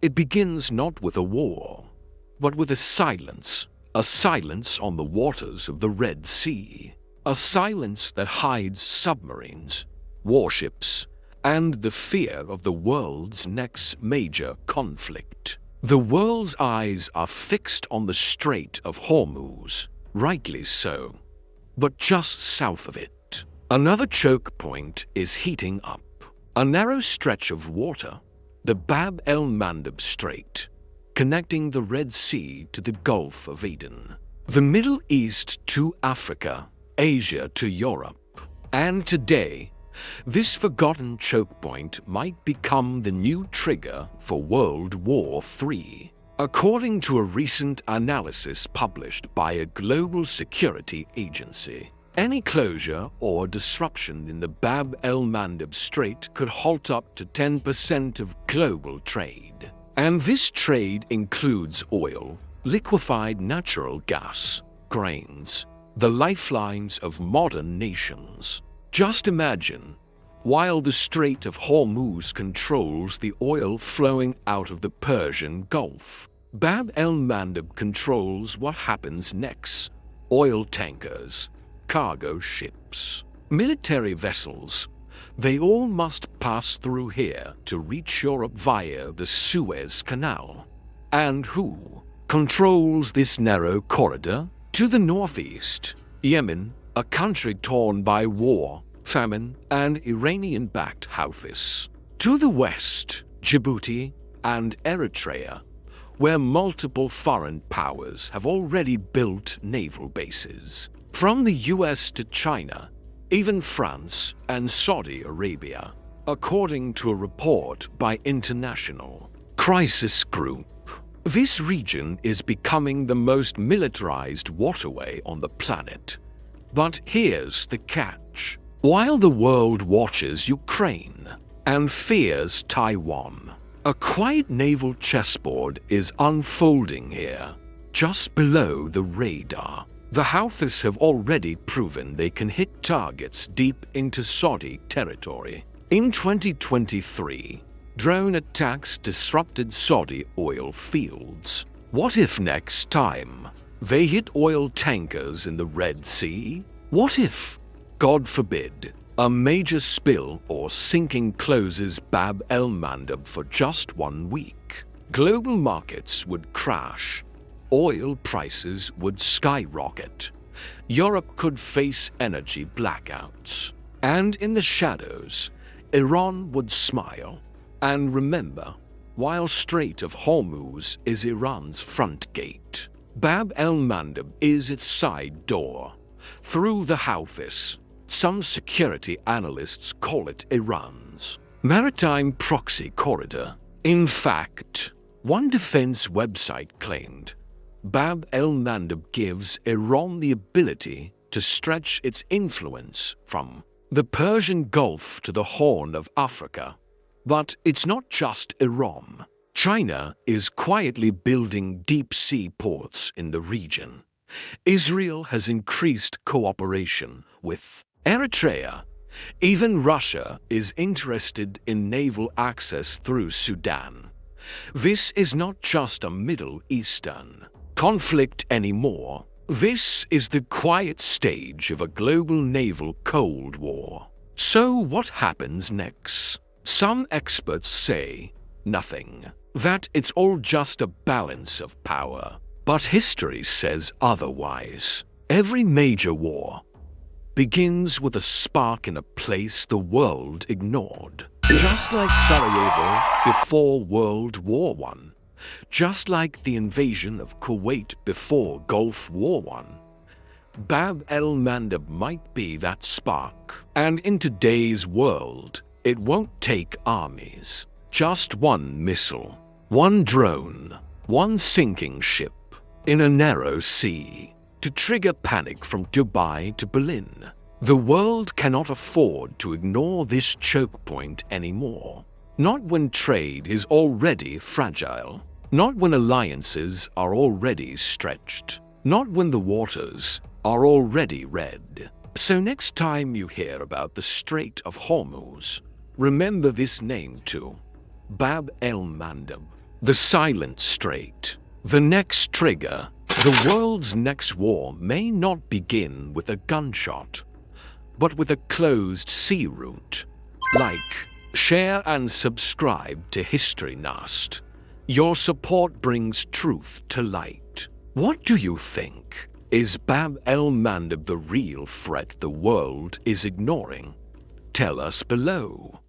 It begins not with a war, but with a silence on the waters of the Red Sea, a silence that hides submarines, warships, and the fear of the world's next major conflict. The world's eyes are fixed on the Strait of Hormuz, rightly so, but just south of it, another choke point is heating up. A narrow stretch of water, the Bab el-Mandeb Strait, connecting the Red Sea to the Gulf of Aden, the Middle East to Africa, Asia to Europe. And today, this forgotten choke point might become the new trigger for World War III. According to a recent analysis published by a global security agency, any closure or disruption in the Bab el-Mandeb Strait could halt up to 10% of global trade. And this trade includes oil, liquefied natural gas, grains, the lifelines of modern nations. Just imagine, while the Strait of Hormuz controls the oil flowing out of the Persian Gulf, Bab el-Mandeb controls what happens next: oil tankers, cargo ships, military vessels. They all must pass through here to reach Europe via the Suez Canal. And who controls this narrow corridor? To the northeast, Yemen, a country torn by war, famine, and Iranian-backed Houthis. To the west, Djibouti and Eritrea, where multiple foreign powers have already built naval bases. From the US to China, even France and Saudi Arabia, according to a report by International Crisis Group. This region is becoming the most militarized waterway on the planet. But here's the catch. While the world watches Ukraine and fears Taiwan, a quiet naval chessboard is unfolding here, just below the radar. The Houthis have already proven they can hit targets deep into Saudi territory. In 2023, drone attacks disrupted Saudi oil fields. What if next time they hit oil tankers in the Red Sea? What if, God forbid, a major spill or sinking closes Bab el-Mandeb for just 1 week? Global markets would crash. Oil prices would skyrocket. Europe could face energy blackouts. And in the shadows, Iran would smile. And remember, while Strait of Hormuz is Iran's front gate, Bab el-Mandeb is its side door. Through the Houthis, some security analysts call it Iran's maritime proxy corridor. In fact, one defense website claimed Bab el-Mandeb gives Iran the ability to stretch its influence from the Persian Gulf to the Horn of Africa. But it's not just Iran. China is quietly building deep-sea ports in the region. Israel has increased cooperation with Eritrea. Even Russia is interested in naval access through Sudan. This is not just a Middle Eastern conflict anymore. This is the quiet stage of a global naval Cold War. So what happens next? Some experts say nothing, that it's all just a balance of power. But history says otherwise. Every major war begins with a spark in a place the world ignored. Just like Sarajevo before World War I. Just like the invasion of Kuwait before Gulf War I. Bab el-Mandeb might be that spark. And in today's world, it won't take armies. Just one missile, one drone, one sinking ship in a narrow sea to trigger panic from Dubai to Berlin. The world cannot afford to ignore this choke point anymore. Not when trade is already fragile. Not when alliances are already stretched. Not when the waters are already red. So next time you hear about the Strait of Hormuz, remember this name too: Bab el-Mandeb. The silent strait. The next trigger. The world's next war may not begin with a gunshot, but with a closed sea route. Like, share and subscribe to History Nast. Your support brings truth to light. What do you think? Is Bab el-Mandeb the real threat the world is ignoring? Tell us below.